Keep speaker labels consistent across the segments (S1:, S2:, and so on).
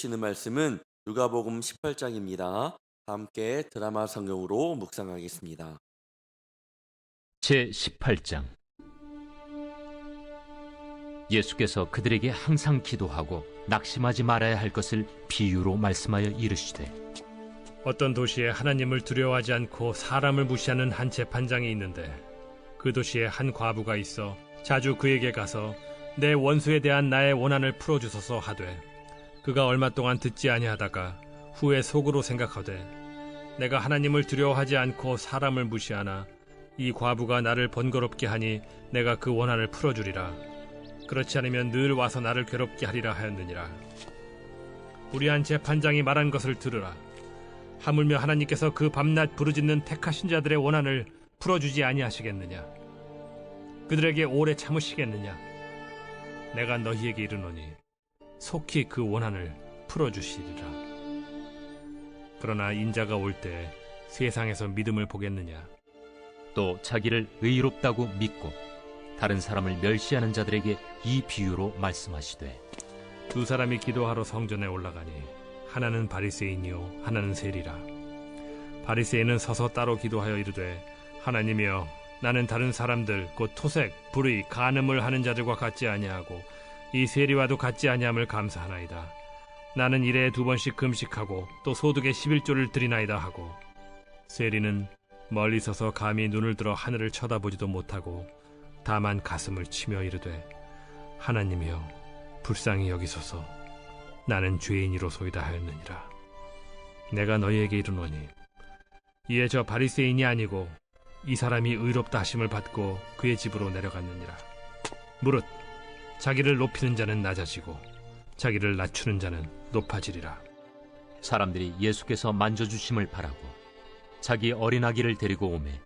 S1: 주시는 말씀은 누가복음 18장입니다. 함께 드라마 성경으로 묵상하겠습니다.
S2: 제18장. 예수께서 그들에게 항상 기도하고 낙심하지 말아야 할 것을 비유로 말씀하여 이르시되,
S3: 어떤 도시에 하나님을 두려워하지 않고 사람을 무시하는 한 재판장이 있는데, 그 도시에 한 과부가 있어 자주 그에게 가서 내 원수에 대한 나의 원한을 풀어주소서 하되, 그가 얼마 동안 듣지 아니하다가 후에 속으로 생각하되, 내가 하나님을 두려워하지 않고 사람을 무시하나 이 과부가 나를 번거롭게 하니 내가 그 원한을 풀어주리라. 그렇지 않으면 늘 와서 나를 괴롭게 하리라 하였느니라. 불의한 재판장이 말한 것을 들으라. 하물며 하나님께서 그 밤낮 부르짖는 택하신 자들의 원한을 풀어주지 아니하시겠느냐? 그들에게 오래 참으시겠느냐? 내가 너희에게 이르노니 속히 그 원한을 풀어주시리라. 그러나 인자가 올 때 세상에서 믿음을 보겠느냐?
S2: 또 자기를 의롭다고 믿고 다른 사람을 멸시하는 자들에게 이 비유로 말씀하시되,
S3: 두 사람이 기도하러 성전에 올라가니 하나는 바리새인이요 하나는 세리라. 바리새인은 서서 따로 기도하여 이르되, 하나님이여, 나는 다른 사람들 곧 토색, 불의, 간음을 하는 자들과 같지 아니하고 이 세리와도 같지 아니함을 감사하나이다. 나는 일에 2번씩 금식하고 또 소득의 11조를 드리나이다 하고, 세리는 멀리 서서 감히 눈을 들어 하늘을 쳐다보지도 못하고 다만 가슴을 치며 이르되, 하나님이여, 불쌍히 여기소서. 나는 죄인이로소이다 하였느니라. 내가 너희에게 이르노니 이에 저 바리새인이 아니고 이 사람이 의롭다 하심을 받고 그의 집으로 내려갔느니라. 무릇 자기를 높이는 자는 낮아지고 자기를 낮추는 자는 높아지리라.
S2: 사람들이 예수께서 만져주심을 바라고 자기 어린아기를 데리고 오매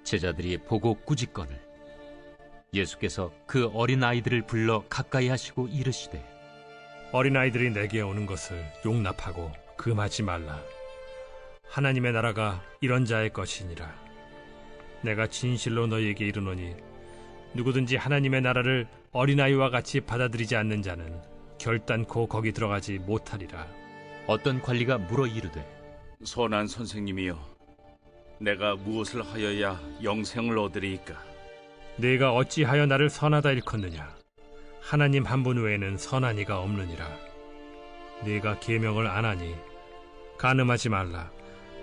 S2: 제자들이 보고 꾸짖거늘, 예수께서 그 어린아이들을 불러 가까이 하시고 이르시되,
S3: 어린아이들이 내게 오는 것을 용납하고 금하지 말라. 하나님의 나라가 이런 자의 것이니라. 내가 진실로 너희에게 이르노니 누구든지 하나님의 나라를 어린아이와 같이 받아들이지 않는 자는 결단코 거기 들어가지 못하리라.
S2: 어떤 관리가 물어 이르되,
S4: 선한 선생님이여, 내가 무엇을 하여야 영생을 얻으리이까?
S3: 네가 어찌하여 나를 선하다 일컫느냐? 하나님 한 분 외에는 선한 이가 없느니라. 네가 계명을 안 하니 간음하지 말라,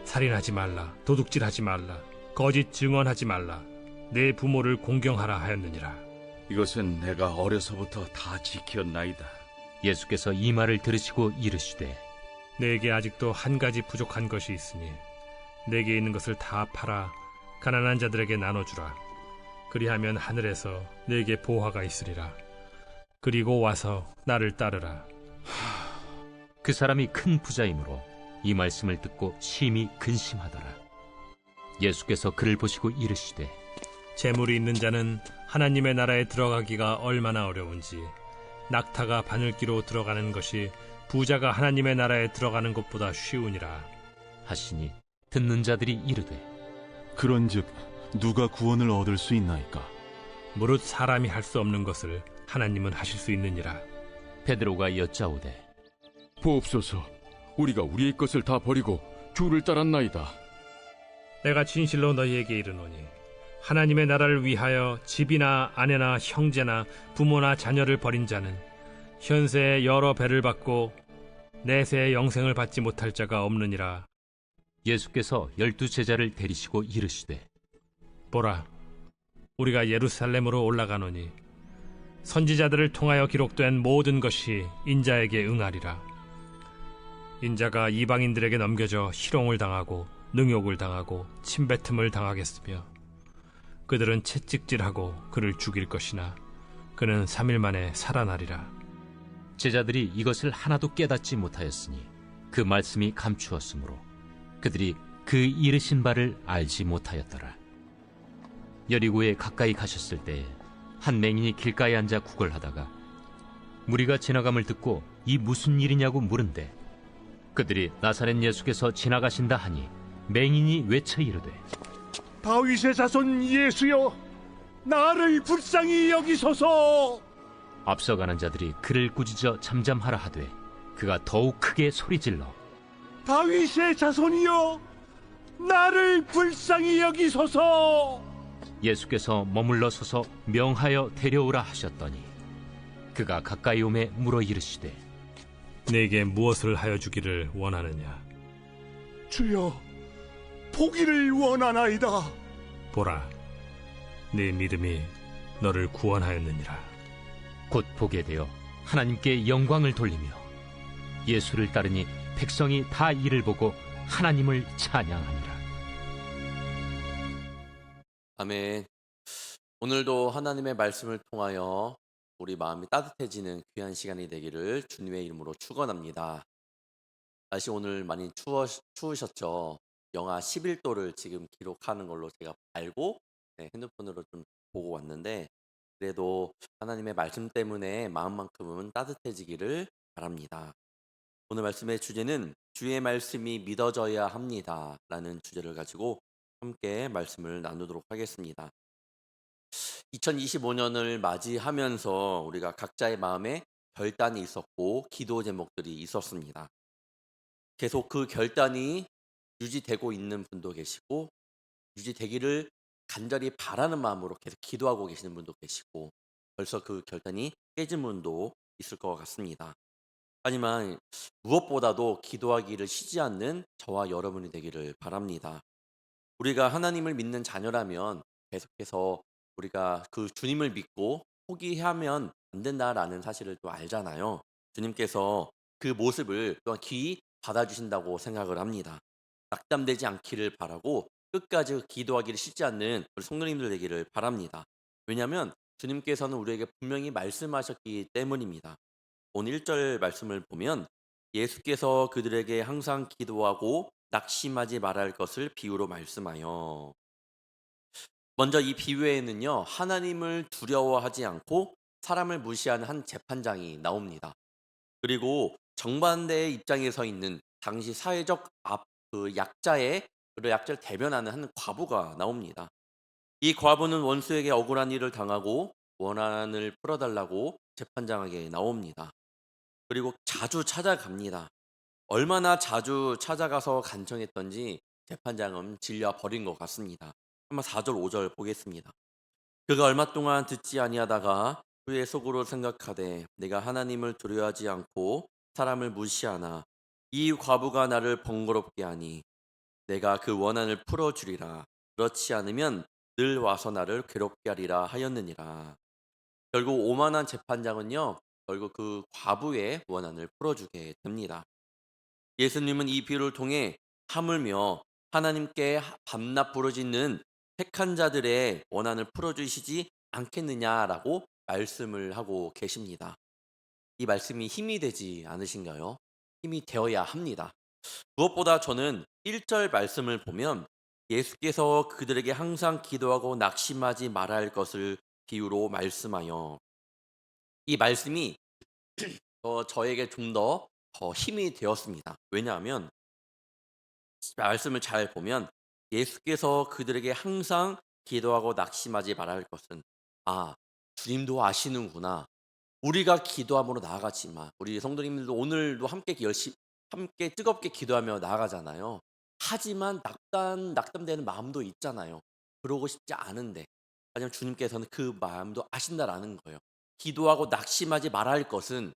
S3: 살인하지 말라, 도둑질하지 말라, 거짓 증언하지 말라, 내 부모를 공경하라 하였느니라.
S4: 이것은 내가 어려서부터 다 지켰나이다.
S2: 예수께서 이 말을 들으시고 이르시되,
S3: 내게 아직도 한 가지 부족한 것이 있으니 내게 있는 것을 다 팔아 가난한 자들에게 나눠주라. 그리하면 하늘에서 내게 보화가 있으리라. 그리고 와서 나를 따르라.
S2: 그 사람이 큰 부자이므로 이 말씀을 듣고 심히 근심하더라. 예수께서 그를 보시고 이르시되,
S3: 재물이 있는 자는 하나님의 나라에 들어가기가 얼마나 어려운지, 낙타가 바늘기로 들어가는 것이 부자가 하나님의 나라에 들어가는 것보다 쉬우니라
S2: 하시니, 듣는 자들이 이르되,
S5: 그런즉 누가 구원을 얻을 수 있나이까?
S3: 무릇 사람이 할 수 없는 것을 하나님은 하실 수 있느니라.
S2: 베드로가 여짜오되,
S6: 보옵소서, 우리가 우리의 것을 다 버리고 주를 따랐나이다.
S3: 내가 진실로 너희에게 이르노니 하나님의 나라를 위하여 집이나 아내나 형제나 부모나 자녀를 버린 자는 현세에 여러 배를 받고 내세에 영생을 받지 못할 자가 없느니라.
S2: 예수께서 12 제자를 데리시고 이르시되,
S3: 보라, 우리가 예루살렘으로 올라가노니 선지자들을 통하여 기록된 모든 것이 인자에게 응하리라. 인자가 이방인들에게 넘겨져 희롱을 당하고 능욕을 당하고 침뱉음을 당하겠으며 그들은 채찍질하고 그를 죽일 것이나 그는 3일 만에 살아나리라.
S2: 제자들이 이것을 하나도 깨닫지 못하였으니 그 말씀이 감추었으므로 그들이 그 이르신 바를 알지 못하였더라. 여리고에 가까이 가셨을 때에 한 맹인이 길가에 앉아 구걸하다가 무리가 지나감을 듣고 이 무슨 일이냐고 물은데, 그들이 나사렛 예수께서 지나가신다 하니 맹인이 외쳐 이르되,
S7: 다윗의 자손 예수여, 나를 불쌍히 여기소서.
S2: 앞서가는 자들이 그를 꾸짖어 잠잠하라 하되 그가 더욱 크게 소리질러
S7: 다윗의 자손이여, 나를 불쌍히 여기소서.
S2: 예수께서 머물러 서서 명하여 데려오라 하셨더니 그가 가까이 오매 물어 이르시되
S3: 내게 무엇을 하여 주기를 원하느냐?
S7: 주여, 보기를 원하나이다.
S3: 보라, 네 믿음이 너를 구원하였느니라.
S2: 곧 보게 되어 하나님께 영광을 돌리며 예수를 따르니 백성이 다 이를 보고 하나님을 찬양하니라.
S1: 아멘. 오늘도 하나님의 말씀을 통하여 우리 마음이 따뜻해지는 귀한 시간이 되기를 주님의 이름으로 축원합니다. 날씨 오늘 많이 추우셨죠? 영하 11도를 지금 기록하는 걸로 제가 알고 핸드폰으로 좀 보고 왔는데, 그래도 하나님의 말씀 때문에 마음만큼은 따뜻해지기를 바랍니다. 오늘 말씀의 주제는 주의 말씀이 믿어져야 합니다 라는 주제를 가지고 함께 말씀을 나누도록 하겠습니다. 2025년을 맞이하면서 우리가 각자의 마음에 결단이 있었고 기도 제목들이 있었습니다. 계속 그 결단이 유지되고 있는 분도 계시고, 유지되기를 간절히 바라는 마음으로 계속 기도하고 계시는 분도 계시고, 벌써 그 결단이 깨진 분도 있을 것 같습니다. 하지만 무엇보다도 기도하기를 쉬지 않는 저와 여러분이 되기를 바랍니다. 우리가 하나님을 믿는 자녀라면 계속해서 우리가 그 주님을 믿고 포기하면 안 된다라는 사실을 또 알잖아요. 주님께서 그 모습을 또한 귀히 받아주신다고 생각을 합니다. 낙담되지 않기를 바라고 끝까지 기도하기를 쉬지 않는 우리 성도님들 되기를 바랍니다. 왜냐하면 주님께서는 우리에게 분명히 말씀하셨기 때문입니다. 오늘 1절 말씀을 보면 예수께서 그들에게 항상 기도하고 낙심하지 말할 것을 비유로 말씀하여, 먼저 이 비유에는요, 하나님을 두려워하지 않고 사람을 무시하는 한 재판장이 나옵니다. 그리고 정반대의 입장에 서 있는 당시 사회적 그 약자를 대변하는 한 과부가 나옵니다. 이 과부는 원수에게 억울한 일을 당하고 원한을 풀어달라고 재판장에게 나옵니다. 그리고 자주 찾아갑니다. 얼마나 자주 찾아가서 간청했던지 재판장은 질려 버린 것 같습니다. 한번 4절 5절 보겠습니다. 그가 얼마 동안 듣지 아니하다가 그의 속으로 생각하되 내가 하나님을 두려워하지 않고 사람을 무시하나 이 과부가 나를 번거롭게 하니 내가 그 원한을 풀어주리라. 그렇지 않으면 늘 와서 나를 괴롭게 하리라 하였느니라. 결국 오만한 재판장은요, 결국 그 과부의 원한을 풀어주게 됩니다. 예수님은 이 비유를 통해 하물며 하나님께 밤낮 부르짖는 택한 자들의 원한을 풀어주시지 않겠느냐라고 말씀을 하고 계십니다. 이 말씀이 힘이 되지 않으신가요? 힘이 되어야 합니다. 무엇보다 저는 1절 말씀을 보면 예수께서 그들에게 항상 기도하고 낙심하지 말아야 할 것을 비유로 말씀하여, 이 말씀이 저에게 좀 더 힘이 되었습니다. 왜냐하면 말씀을 잘 보면 예수께서 그들에게 항상 기도하고 낙심하지 말아야 할 것은, 주님도 아시는구나. 우리가 기도함으로 나아가지만 우리 성도님들도 오늘도 함께 뜨겁게 기도하며 나아가잖아요. 하지만 낙담되는 마음도 있잖아요. 그러고 싶지 않은데, 하지만 주님께서는 그 마음도 아신다라는 거예요. 기도하고 낙심하지 말아야 할 것은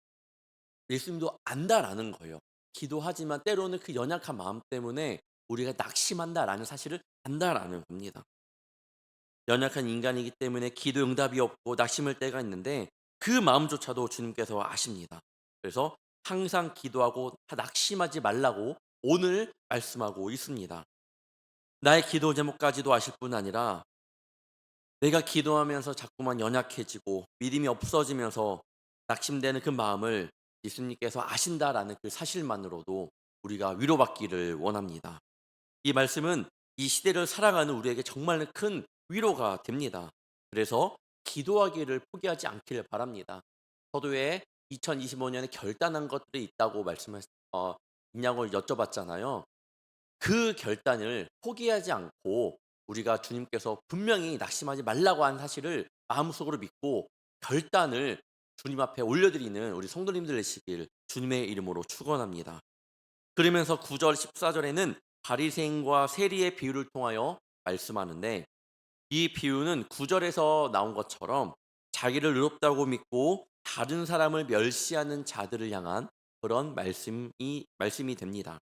S1: 예수님도 안다라는 거예요. 기도하지만 때로는 그 연약한 마음 때문에 우리가 낙심한다라는 사실을 안다라는 겁니다. 연약한 인간이기 때문에 기도 응답이 없고 낙심할 때가 있는데 그 마음조차도 주님께서 아십니다. 그래서 항상 기도하고 낙심하지 말라고 오늘 말씀하고 있습니다. 나의 기도 제목까지도 아실 뿐 아니라 내가 기도하면서 자꾸만 연약해지고 믿음이 없어지면서 낙심되는 그 마음을 예수님께서 아신다라는 그 사실만으로도 우리가 위로받기를 원합니다. 이 말씀은 이 시대를 살아가는 우리에게 정말 큰 위로가 됩니다. 그래서 기도하기를 포기하지 않기를 바랍니다. 저도 왜 2025년에 결단한 것들이 있다고 있냐고 여쭤봤잖아요. 그 결단을 포기하지 않고 우리가 주님께서 분명히 낙심하지 말라고 한 사실을 마음속으로 믿고 결단을 주님 앞에 올려드리는 우리 성도님들 되시길 주님의 이름으로 축원합니다. 그러면서 9절 14절에는 바리새인과 세리의 비유를 통하여 말씀하는데, 이 비유는 9절에서 나온 것처럼 자기를 의롭다고 믿고 다른 사람을 멸시하는 자들을 향한 그런 말씀이 됩니다.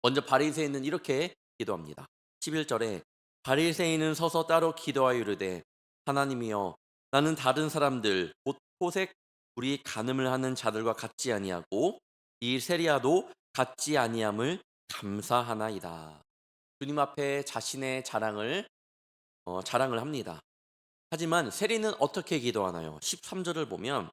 S1: 먼저 바리새인은 이렇게 기도합니다. 11절에 바리새인은 서서 따로 기도하여 이르되 하나님이여, 나는 다른 사람들 곧 토색 우리 간음을 하는 자들과 같지 아니하고 이 세리야도 같지 아니함을 감사하나이다. 주님 앞에 자신의 자랑을 합니다. 하지만 세리는 어떻게 기도하나요? 13절을 보면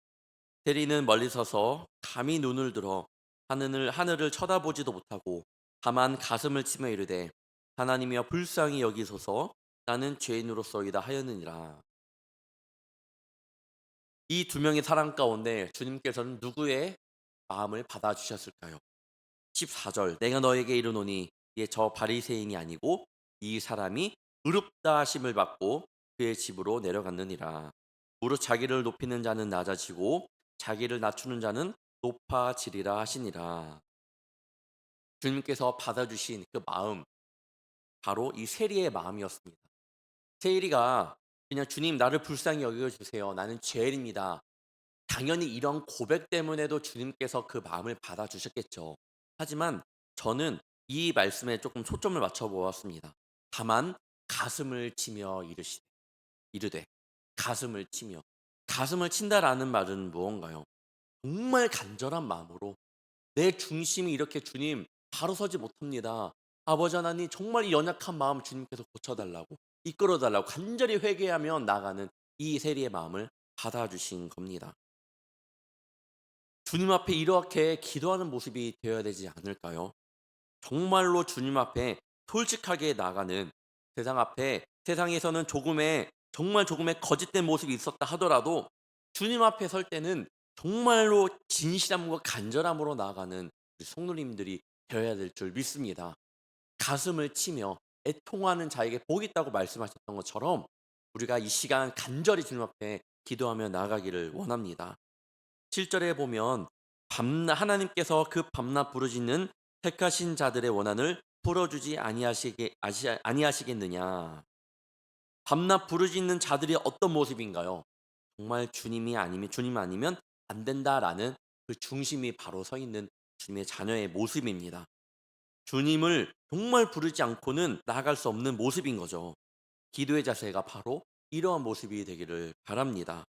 S1: 세리는 멀리 서서 감히 눈을 들어 하늘을 쳐다보지도 못하고 다만 가슴을 치며 이르되 하나님이여 불쌍히 여기소서, 나는 죄인으로서이다 하였느니라. 이 두 명의 사람 가운데 주님께서는 누구의 마음을 받아주셨을까요? 14절 내가 너에게 이르노니 이에 저 바리새인이 아니고 이 사람이 의롭다 하심을 받고 그의 집으로 내려갔느니라. 무릇 자기를 높이는 자는 낮아지고 자기를 낮추는 자는 높아지리라 하시니라. 주님께서 받아주신 그 마음, 바로 이 세리의 마음이었습니다. 세리가 그냥 주님 나를 불쌍히 여겨주세요, 나는 죄인입니다, 당연히 이런 고백 때문에도 주님께서 그 마음을 받아주셨겠죠. 하지만 저는 이 말씀에 조금 초점을 맞춰 보았습니다. 다만 가슴을 치며 이르되 가슴을 치며, 가슴을 친다라는 말은 무언가요? 정말 간절한 마음으로 내 중심이 이렇게 주님 바로 서지 못합니다, 아버지 하나님 정말 이 연약한 마음 주님께서 고쳐달라고 이끌어달라고 간절히 회개하며 나가는 이 세리의 마음을 받아주신 겁니다. 주님 앞에 이렇게 기도하는 모습이 되어야 되지 않을까요? 정말로 주님 앞에 솔직하게 나가는, 세상에서는 정말 조금의 거짓된 모습이 있었다 하더라도 주님 앞에 설 때는 정말로 진실함과 간절함으로 나아가는 우리 성도님들이 되어야 될 줄 믿습니다. 가슴을 치며 애통하는 자에게 복이 있다고 말씀하셨던 것처럼 우리가 이 시간 간절히 주님 앞에 기도하며 나아가기를 원합니다. 7절에 보면 하나님께서 그 밤낮 부르짖는 택하신 자들의 원한을 풀어주지 아니하시겠느냐. 밤낮 부르짖는 자들이 어떤 모습인가요? 정말 주님 아니면 안 된다라는 그 중심이 바로 서 있는 주님의 자녀의 모습입니다. 주님을 정말 부르지 않고는 나아갈 수 없는 모습인 거죠. 기도의 자세가 바로 이러한 모습이 되기를 바랍니다.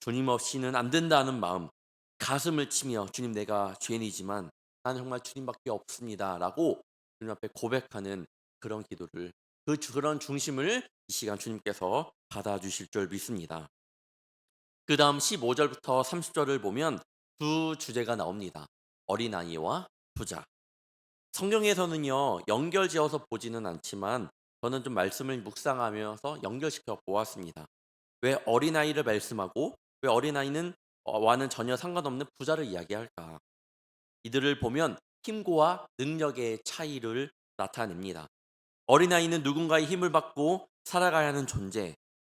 S1: 주님 없이는 안 된다는 마음, 가슴을 치며 주님 내가 죄인이지만 나는 정말 주님밖에 없습니다 라고 주님 앞에 고백하는 그런 기도를, 그런 중심을 이 시간 주님께서 받아주실 줄 믿습니다. 그 다음 15절부터 30절을 보면 두 주제가 나옵니다. 어린아이와 부자. 성경에서는요 연결지어서 보지는 않지만 저는 좀 말씀을 묵상하면서 연결시켜 보았습니다. 왜 어린아이를 말씀하고 왜 어린아이는 와는 전혀 상관없는 부자를 이야기할까? 이들을 보면 힘과 능력의 차이를 나타냅니다. 어린아이는 누군가의 힘을 받고 살아가야 하는 존재,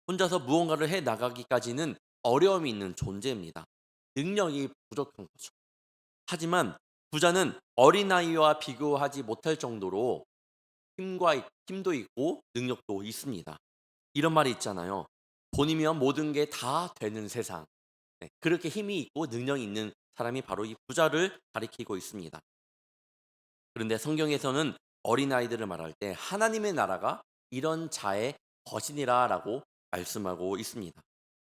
S1: 혼자서 무언가를 해 나가기까지는 어려움이 있는 존재입니다. 능력이 부족한 거죠. 하지만 부자는 어린아이와 비교하지 못할 정도로 힘도 있고 능력도 있습니다. 이런 말이 있잖아요. 돈이면 모든 게 다 되는 세상. 네, 그렇게 힘이 있고 능력이 있는 사람이 바로 이 부자를 가리키고 있습니다. 그런데 성경에서는 어린아이들을 말할 때 하나님의 나라가 이런 자의 것이니라라고 말씀하고 있습니다.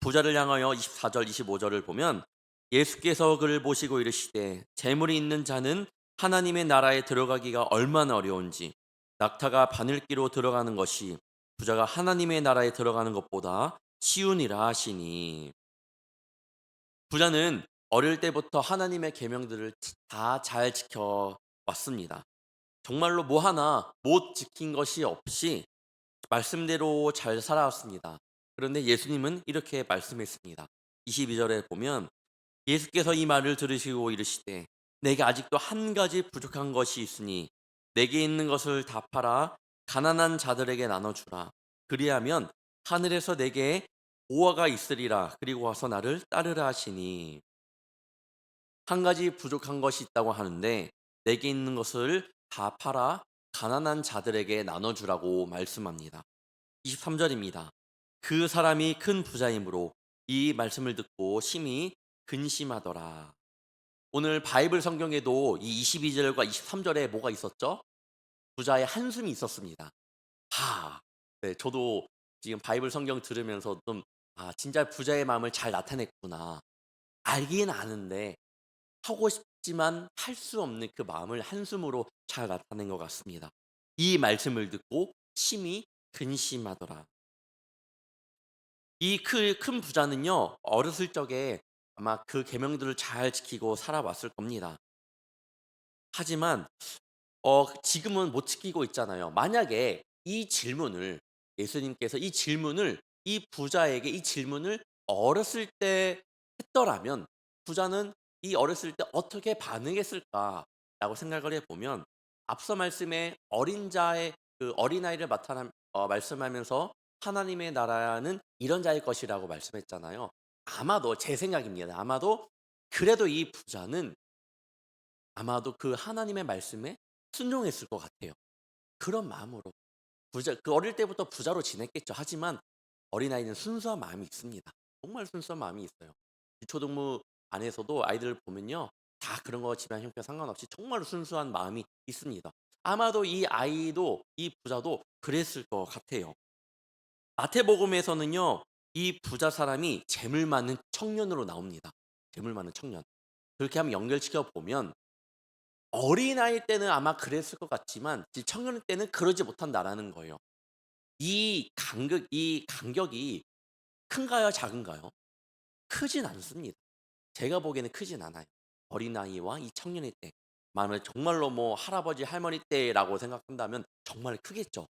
S1: 부자를 향하여 24절 25절을 보면 예수께서 그를 보시고 이르시되 재물이 있는 자는 하나님의 나라에 들어가기가 얼마나 어려운지 낙타가 바늘기로 들어가는 것이 부자가 하나님의 나라에 들어가는 것보다 쉬우니라 하시니. 부자는 어릴 때부터 하나님의 계명들을 다 잘 지켜왔습니다. 정말로 뭐 하나 못 지킨 것이 없이 말씀대로 잘 살아왔습니다. 그런데 예수님은 이렇게 말씀했습니다. 22절에 보면 예수께서 이 말을 들으시고 이르시되 내게 아직도 한 가지 부족한 것이 있으니 내게 있는 것을 다 팔아 가난한 자들에게 나눠주라. 그리하면 하늘에서 내게 보화가 있으리라. 그리고 와서 나를 따르라 하시니. 한 가지 부족한 것이 있다고 하는데 내게 있는 것을 다 팔아 가난한 자들에게 나눠주라고 말씀합니다. 23절입니다. 그 사람이 큰 부자이므로 이 말씀을 듣고 심히 근심하더라. 오늘 바이블 성경에도 이 22절과 23절에 뭐가 있었죠? 부자의 한숨이 있었습니다. 네, 저도 지금 바이블 성경 들으면서 좀 진짜 부자의 마음을 잘 나타냈구나. 알긴 아는데 하고 싶지만 할 수 없는 그 마음을 한숨으로 잘 나타낸 것 같습니다. 이 말씀을 듣고 심히 근심하더라. 이 큰 부자는요, 어렸을 적에 아마 그 계명들을 잘 지키고 살아왔을 겁니다. 하지만 지금은 못 지키고 있잖아요. 만약에 이 질문을 예수님께서 이 부자에게 이 질문을 어렸을 때 했더라면 부자는 이 어렸을 때 어떻게 반응했을까라고 생각을 해보면 앞서 말씀에 어린 자의 그 어린아이를 말씀하면서 하나님의 나라는 이런 자일 것이라고 말씀했잖아요. 아마도 제 생각입니다. 아마도 그래도 이 부자는 아마도 그 하나님의 말씀에 순종했을 것 같아요. 그런 마음으로 그 어릴 때부터 부자로 지냈겠죠. 하지만 어린아이는 순수한 마음이 있습니다. 정말 순수한 마음이 있어요. 유초동무 안에서도 아이들을 보면요, 다 그런 거 집안 형편 상관없이 정말 순수한 마음이 있습니다. 아마도 이 부자도 그랬을 것 같아요. 마태복음에서는요, 이 부자 사람이 재물 많은 청년으로 나옵니다. 재물 많은 청년. 그렇게 한번 연결시켜 보면 어린아이 때는 아마 그랬을 것 같지만 청년 때는 그러지 못한다라는 거예요. 이 간격이 큰가요, 작은가요? 크진 않습니다. 제가 보기에는 크진 않아요. 어린아이와 이 청년의 때. 만약 정말로 뭐 할아버지 할머니 때라고 생각한다면 정말 크겠죠.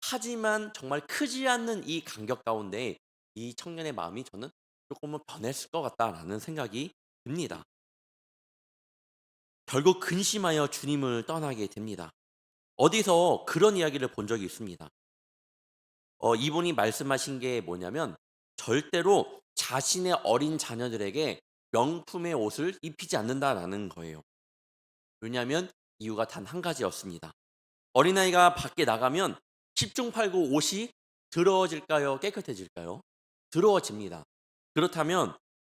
S1: 하지만 정말 크지 않는 이 간격 가운데 이 청년의 마음이 저는 조금은 변했을 것 같다라는 생각이 듭니다. 결국 근심하여 주님을 떠나게 됩니다. 어디서 그런 이야기를 본 적이 있습니다. 이분이 말씀하신 게 뭐냐면 절대로 자신의 어린 자녀들에게 명품의 옷을 입히지 않는다라는 거예요. 왜냐하면 이유가 단 한 가지였습니다. 어린아이가 밖에 나가면 10중 8구 옷이 더러워질까요? 깨끗해질까요? 더러워집니다. 그렇다면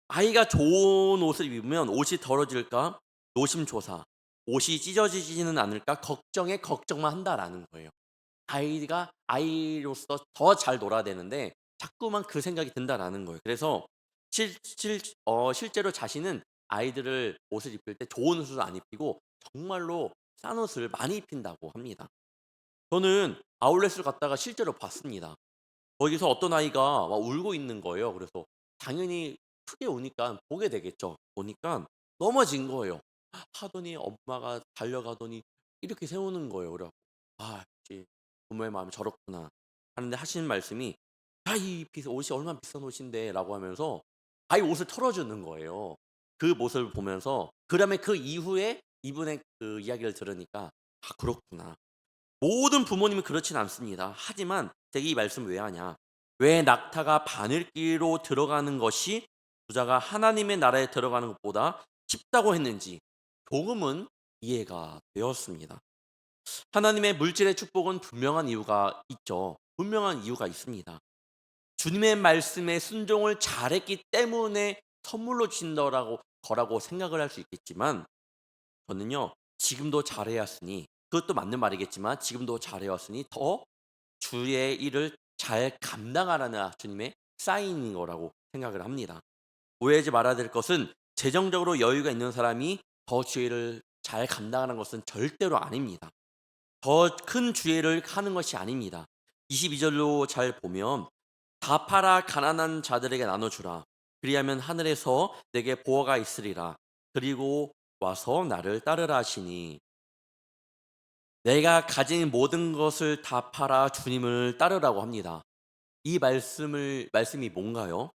S1: 아이가 좋은 옷을 입으면 옷이 더러워질까? 노심초사. 옷이 찢어지지는 않을까? 걱정에 걱정만 한다라는 거예요. 아이로서 더 잘 놀아야 되는데 자꾸만 그 생각이 든다라는 거예요. 그래서 실제로 자신은 아이들을 옷을 입힐 때 좋은 옷을 안 입히고 정말로 싼 옷을 많이 입힌다고 합니다. 저는 아울렛을 갔다가 실제로 봤습니다. 거기서 어떤 아이가 막 울고 있는 거예요. 그래서 당연히 크게 우니까 보게 되겠죠. 보니까 넘어진 거예요. 하더니 엄마가 달려가더니 이렇게 세우는 거예요. 그래 역시 부모의 마음이 저렇구나 하는데 하시는 말씀이 옷이 얼마나 비싼 옷인데라고 하면서 아이 옷을 털어주는 거예요. 그 모습을 보면서 그다음에 그 이후에 이분의 그 이야기를 들으니까 그렇구나. 모든 부모님은 그렇진 않습니다. 하지만 제가 이 말씀을 왜 하냐? 왜 낙타가 바늘기로 들어가는 것이 부자가 하나님의 나라에 들어가는 것보다 쉽다고 했는지 조금은 이해가 되었습니다. 하나님의 물질의 축복은 분명한 이유가 있죠. 분명한 이유가 있습니다. 주님의 말씀에 순종을 잘했기 때문에 선물로 거라고 생각을 할 수 있겠지만 저는요, 지금도 잘해왔으니 그것도 맞는 말이겠지만 지금도 잘해왔으니 더 주의 일을 잘 감당하라는 주님의 사인인 거라고 생각을 합니다. 오해하지 말아야 될 것은 재정적으로 여유가 있는 사람이 더 주의 일을 잘 감당하는 것은 절대로 아닙니다. 더 큰 주의를 하는 것이 아닙니다. 22절로 잘 보면 다 팔아 가난한 자들에게 나눠주라. 그리하면 하늘에서 내게 보화가 있으리라. 그리고 와서 나를 따르라 하시니 내가 가진 모든 것을 다 팔아 주님을 따르라고 합니다. 이 말씀이 뭔가요?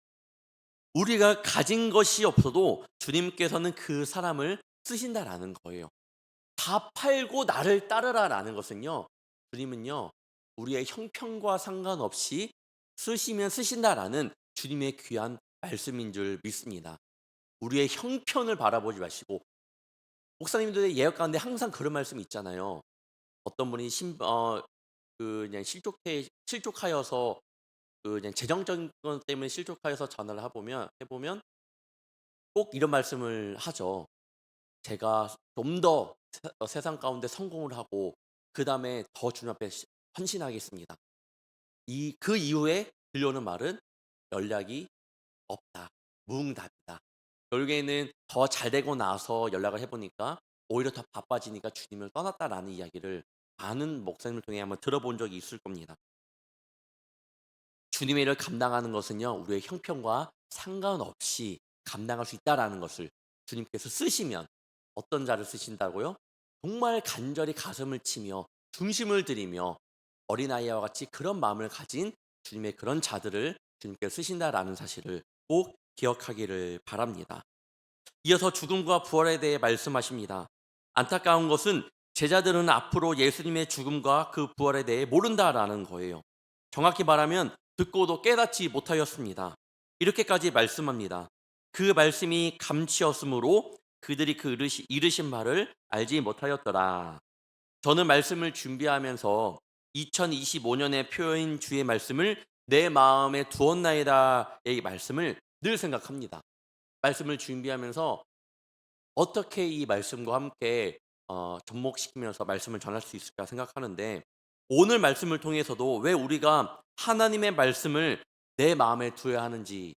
S1: 우리가 가진 것이 없어도 주님께서는 그 사람을 쓰신다라는 거예요. 다 팔고 나를 따르라라는 것은요, 주님은요 우리의 형편과 상관없이 쓰신다라는 주님의 귀한 말씀인 줄 믿습니다. 우리의 형편을 바라보지 마시고, 목사님들의 예언 가운데 항상 그런 말씀이 있잖아요. 어떤 분이 그냥 실족하여서 그냥 재정적인 것 때문에 실족하여서 전화를 해보면 꼭 이런 말씀을 하죠. 제가 좀 더 세상 가운데 성공을 하고 그 다음에 더 주님 앞에 헌신하겠습니다. 그 이후에 들려오는 말은 연락이 없다, 무응답이다. 결국에는 더 잘 되고 나서 연락을 해보니까 오히려 더 바빠지니까 주님을 떠났다라는 이야기를 많은 목사님을 통해 한번 들어본 적이 있을 겁니다. 주님의 일을 감당하는 것은요, 우리의 형편과 상관없이 감당할 수 있다라는 것을 주님께서 쓰시면, 어떤 자를 쓰신다고요? 정말 간절히 가슴을 치며 중심을 들이며 어린아이와 같이 그런 마음을 가진 주님의 그런 자들을 주님께서 쓰신다라는 사실을 꼭 기억하기를 바랍니다. 이어서 죽음과 부활에 대해 말씀하십니다. 안타까운 것은 제자들은 앞으로 예수님의 죽음과 그 부활에 대해 모른다라는 거예요. 정확히 말하면 듣고도 깨닫지 못하였습니다. 이렇게까지 말씀합니다. 그 말씀이 감치였으므로 그들이 그 이르신 바를 알지 못하였더라. 저는 말씀을 준비하면서 2025년의 표어인 주의 말씀을 내 마음에 두었나이다의 말씀을 늘 생각합니다. 말씀을 준비하면서 어떻게 이 말씀과 함께 접목시키면서 말씀을 전할 수 있을까 생각하는데, 오늘 말씀을 통해서도 왜 우리가 하나님의 말씀을 내 마음에 두어야 하는지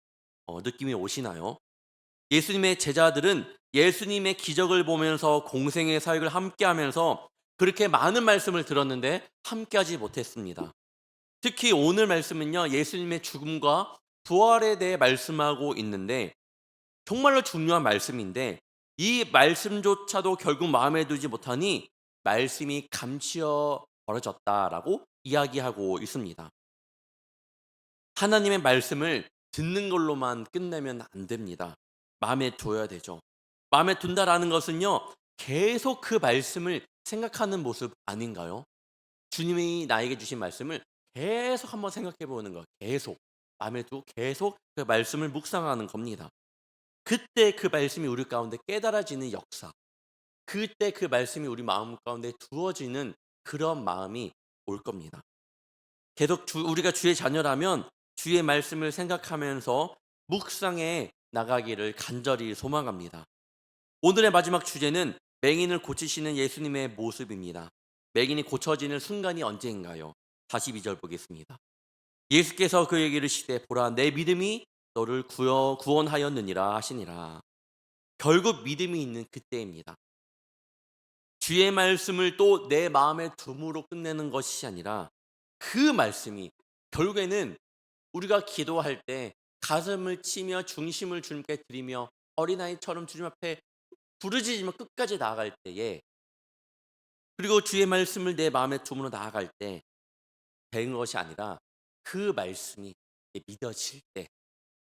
S1: 느낌이 오시나요? 예수님의 제자들은 예수님의 기적을 보면서 공생의 사역을 함께하면서 그렇게 많은 말씀을 들었는데 함께하지 못했습니다. 특히 오늘 말씀은요, 예수님의 죽음과 부활에 대해 말씀하고 있는데 정말로 중요한 말씀인데, 이 말씀조차도 결국 마음에 두지 못하니 말씀이 감추어 버려졌다라고 이야기하고 있습니다. 하나님의 말씀을 듣는 걸로만 끝내면 안 됩니다. 마음에 둬야 되죠. 마음에 둔다라는 것은요, 계속 그 말씀을 생각하는 모습 아닌가요? 주님이 나에게 주신 말씀을 계속 한번 생각해 보는 거, 계속 마음에 두고 계속 그 말씀을 묵상하는 겁니다. 그때 그 말씀이 우리 가운데 깨달아지는 역사, 그때 그 말씀이 우리 마음 가운데 두어지는 그런 마음이 올 겁니다. 계속 우리가 주의 자녀라면 주의 말씀을 생각하면서 묵상해 나가기를 간절히 소망합니다. 오늘의 마지막 주제는 맹인을 고치시는 예수님의 모습입니다. 맹인이 고쳐지는 순간이 언제인가요? 42절 보겠습니다. 예수께서 그에게 이르시되 보라 내 믿음이 너를 구원하였느니라 하시니라. 결국 믿음이 있는 그때입니다. 주의 말씀을 또 내 마음에 둠으로 끝내는 것이 아니라 그 말씀이 결국에는 우리가 기도할 때 가슴을 치며 중심을 주님께 드리며 어린아이처럼 주님 앞에 부르짖으며 끝까지 나아갈 때에, 그리고 주의 말씀을 내 마음에 둠으로 나아갈 때 되는 것이 아니라 그 말씀이 믿어질 때,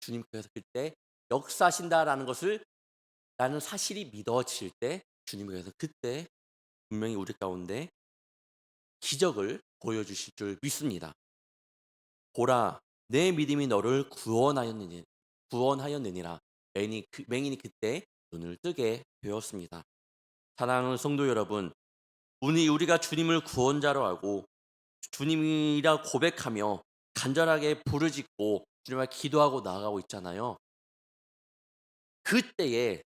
S1: 주님께서 그때 역사하신다라는 것을, 라는 사실이 믿어질 때 주님께서 그때 분명히 우리 가운데 기적을 보여주실 줄 믿습니다. 보라 내 믿음이 너를 구원하였느니라. 맹인이 그때 눈을 뜨게 되었습니다. 사랑하는 성도 여러분, 우리가 주님을 구원자로 알고 주님이라 고백하며 간절하게 부르짖고 주님 앞에 기도하고 나아가고 있잖아요. 그때에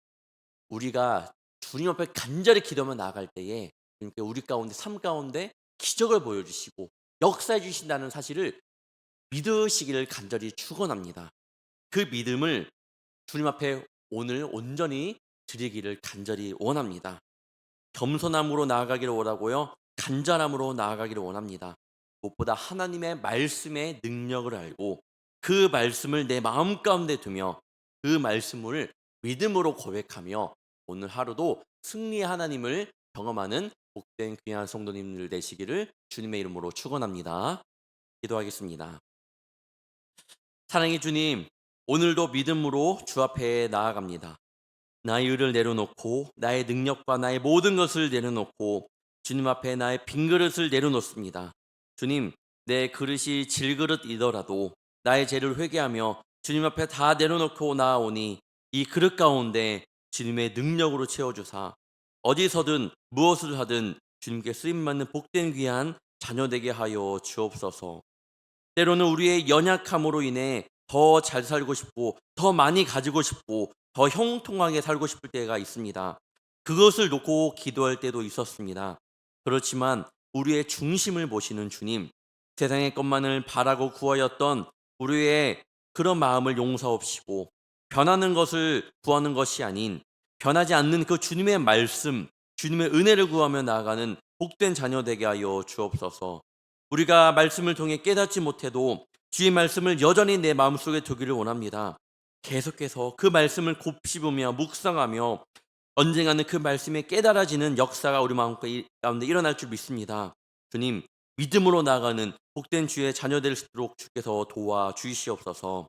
S1: 우리가 주님 앞에 간절히 기도하며 나아갈 때에 주님께 우리 가운데 삶 가운데 기적을 보여주시고 역사해 주신다는 사실을 믿으시기를 간절히 축원합니다. 그 믿음을 주님 앞에 오늘 온전히 드리기를 간절히 원합니다. 겸손함으로 나아가기를 원하고요, 간절함으로 나아가기를 원합니다. 무엇보다 하나님의 말씀의 능력을 알고 그 말씀을 내 마음 가운데 두며 그 말씀을 믿음으로 고백하며 오늘 하루도 승리의 하나님을 경험하는 복된 귀한 성도님들 되시기를 주님의 이름으로 축원합니다. 기도하겠습니다. 사랑의 주님, 오늘도 믿음으로 주 앞에 나아갑니다. 나의 의를 내려놓고 나의 능력과 나의 모든 것을 내려놓고 주님 앞에 나의 빈 그릇을 내려놓습니다. 주님, 내 그릇이 질그릇이더라도 나의 죄를 회개하며 주님 앞에 다 내려놓고 나아오니 이 그릇 가운데 주님의 능력으로 채워주사 어디서든 무엇을 하든 주님께 쓰임받는 복된 귀한 자녀 되게 하여 주옵소서. 때로는 우리의 연약함으로 인해 더 잘 살고 싶고 더 많이 가지고 싶고 더 형통하게 살고 싶을 때가 있습니다. 그것을 놓고 기도할 때도 있었습니다. 그렇지만 우리의 중심을 보시는 주님, 세상의 것만을 바라고 구하였던 우리의 그런 마음을 용서하시고 변하는 것을 구하는 것이 아닌 변하지 않는 그 주님의 말씀, 주님의 은혜를 구하며 나아가는 복된 자녀 되게 하여 주옵소서. 우리가 말씀을 통해 깨닫지 못해도 주의 말씀을 여전히 내 마음속에 두기를 원합니다. 계속해서 그 말씀을 곱씹으며 묵상하며 언젠가는 그 말씀에 깨달아지는 역사가 우리 마음 가운데 일어날 줄 믿습니다. 주님, 믿음으로 나아가는 복된 주의 자녀 될 수 있도록 주께서 도와주시옵소서.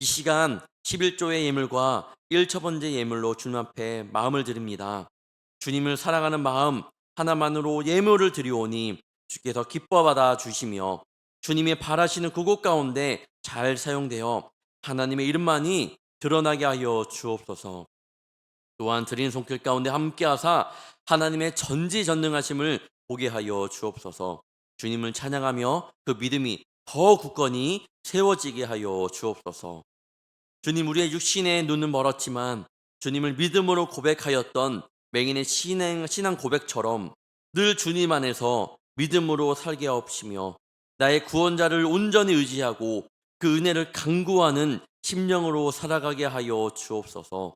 S1: 이 시간 11조의 예물과 1차 번째 예물로 주님 앞에 마음을 드립니다. 주님을 사랑하는 마음 하나만으로 예물을 드리오니 주께서 기뻐 받아 주시며 주님의 바라시는 그곳 가운데 잘 사용되어 하나님의 이름만이 드러나게 하여 주옵소서. 또한 드린 손길 가운데 함께하사 하나님의 전지전능하심을 보게 하여 주옵소서. 주님을 찬양하며 그 믿음이 더 굳건히 세워지게 하여 주옵소서. 주님, 우리의 육신의 눈은 멀었지만 주님을 믿음으로 고백하였던 맹인의 신앙 고백처럼 늘 주님 안에서 믿음으로 살게 하옵시며 나의 구원자를 온전히 의지하고 그 은혜를 간구하는 심령으로 살아가게 하여 주옵소서.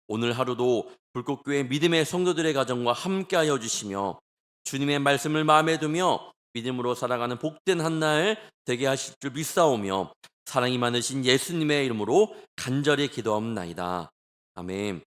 S1: 오늘 하루도 불꽃교회 믿음의 성도들의 가정과 함께하여 주시며 주님의 말씀을 마음에 두며 믿음으로 살아가는 복된 한날 되게 하실 줄 믿사오며 사랑이 많으신 예수님의 이름으로 간절히 기도합나이다. 아멘.